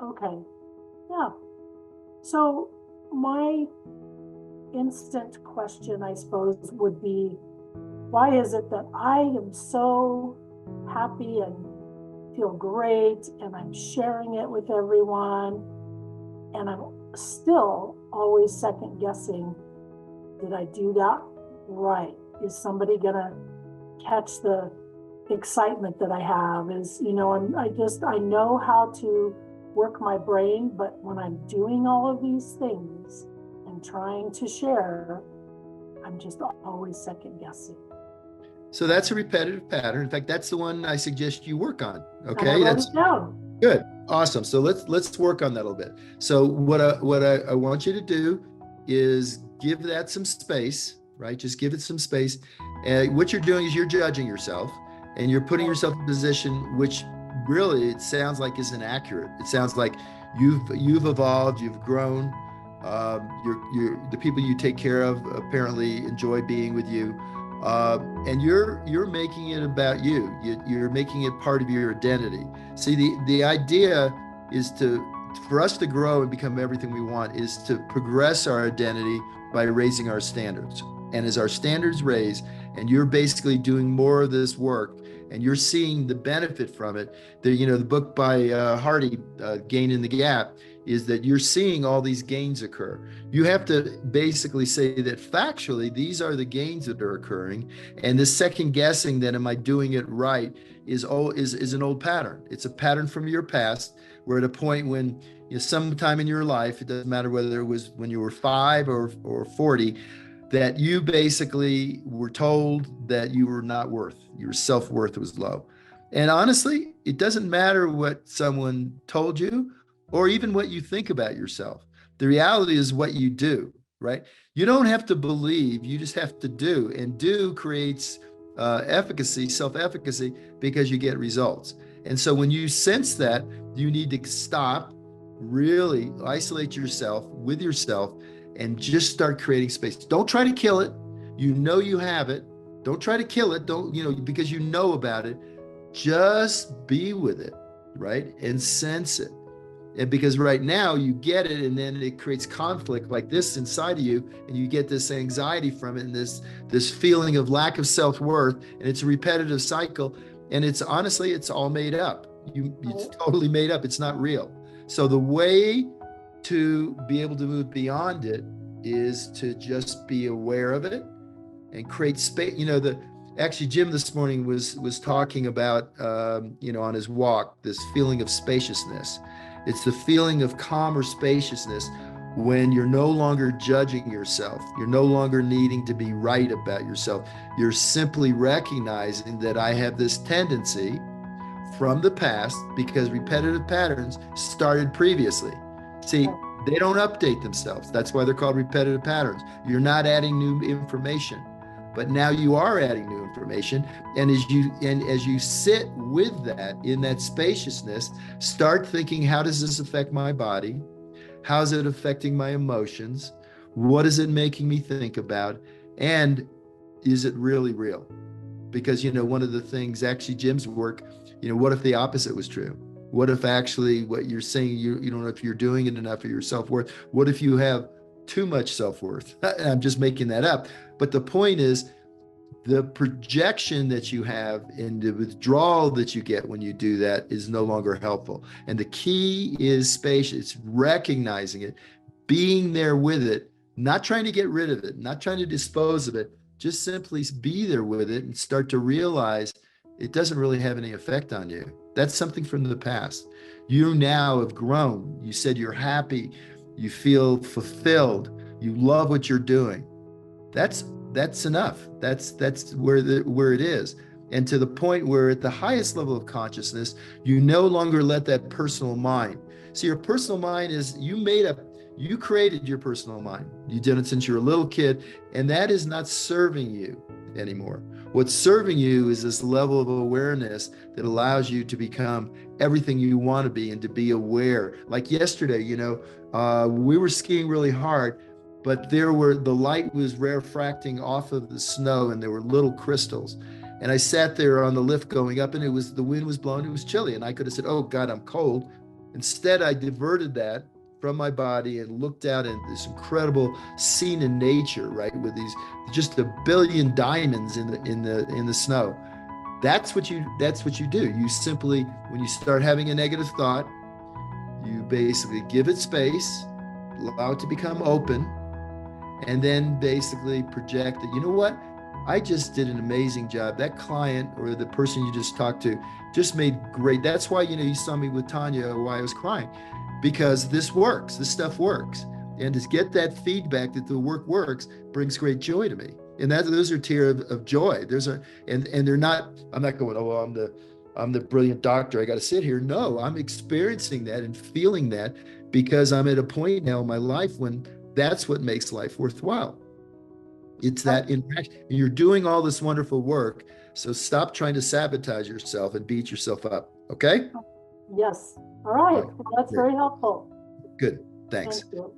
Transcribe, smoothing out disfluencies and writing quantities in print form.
Okay. Yeah. So my instant question, I suppose, would be, why is it that I am so happy and feel great and I'm sharing it with everyone, and I'm still always second guessing, did I do that right? Is somebody gonna catch the excitement that I have? And I know how to work my brain, but when I'm doing all of these things and trying to share, I'm just always second guessing. So that's a repetitive pattern. In fact, that's the one I suggest you work on. And I Okay, wrote that's it down. good. Awesome. So let's work on that a little bit. So what I want you to do is give that some space, right? Just give it some space. And what you're doing is you're judging yourself and you're putting yourself in a position which really it sounds like isn't accurate. It sounds like you've evolved, you've grown. You're the people you take care of apparently enjoy being with you. And you're making it about you. You're making it part of your identity. See, the idea is for us to grow and become everything we want is to progress our identity by raising our standards. And as our standards raise, and you're basically doing more of this work, and you're seeing the benefit from it. The book by Hardy, Gain in the Gap, is that you're seeing all these gains occur. You have to basically say that factually, these are the gains that are occurring. And this second guessing that am I doing it right is an old pattern. It's a pattern from your past. We're at a point when sometime in your life, it doesn't matter whether it was when you were 5 or 40, that you basically were told that you were not worth, your self-worth was low. And honestly, it doesn't matter what someone told you or even what you think about yourself. The reality is what you do, right? You don't have to believe, you just have to do. And do creates efficacy, self-efficacy, because you get results. And so when you sense that, you need to stop, really isolate yourself with yourself, and just start creating space. Don't try to kill it. You know you have it. Don't try to kill it. Don't, because you know about it. Just be with it, right? And sense it. And because right now you get it, and then it creates conflict like this inside of you, and you get this anxiety from it, and this feeling of lack of self-worth, and it's a repetitive cycle. And it's honestly, it's all made up. It's totally made up. It's not real. So the way to be able to move beyond it is to just be aware of it and create space. Actually, Jim this morning was talking about on his walk, this feeling of spaciousness. It's the feeling of calm or spaciousness when you're no longer judging yourself. You're no longer needing to be right about yourself. You're simply recognizing that I have this tendency from the past because repetitive patterns started previously. See, they don't update themselves. That's why they're called repetitive patterns. You're not adding new information, but now you are adding new information. And as you sit with that in that spaciousness, start thinking, how does this affect my body? How is it affecting my emotions? What is it making me think about? And is it really real? Because, one of the things, actually, Jim's work, what if the opposite was true? What if actually what you're saying, you don't know if you're doing it enough for your self-worth? What if you have too much self-worth? I'm just making that up. But the point is, the projection that you have and the withdrawal that you get when you do that is no longer helpful. And the key is spacious. It's recognizing it, being there with it, not trying to get rid of it, not trying to dispose of it, just simply be there with it and start to realize it doesn't really have any effect on you. That's something from the past. You now have grown. You said you're happy. You feel fulfilled. You love what you're doing. That's enough. That's where it is. And to the point where at the highest level of consciousness, you no longer let that personal mind. See, your personal mind is, you created your personal mind. You did it since you were a little kid, and that is not serving you anymore. What's serving you is this level of awareness that allows you to become everything you want to be and to be aware. Like yesterday, we were skiing really hard, but the light was refracting off of the snow, and there were little crystals. And I sat there on the lift going up, and the wind was blowing, it was chilly. And I could have said, oh God, I'm cold. Instead, I diverted that from my body and looked out at this incredible scene in nature, right? With these just a billion diamonds in the snow. That's what you do. You simply, when you start having a negative thought, you basically give it space, allow it to become open, and then basically project that, you know what? I just did an amazing job. That client or the person you just talked to just made great. That's why, you saw me with Tanya, why I was crying, because this works. This stuff works. And to get that feedback that the work works brings great joy to me. And those are tears of joy. And they're not, I'm not going, oh, well, I'm the brilliant doctor. I got to sit here. No, I'm experiencing that and feeling that because I'm at a point now in my life when that's what makes life worthwhile. It's that interaction. And you're doing all this wonderful work. So stop trying to sabotage yourself and beat yourself up. Okay? Yes. All right. Well, that's very helpful. Good. Thanks. Thank you.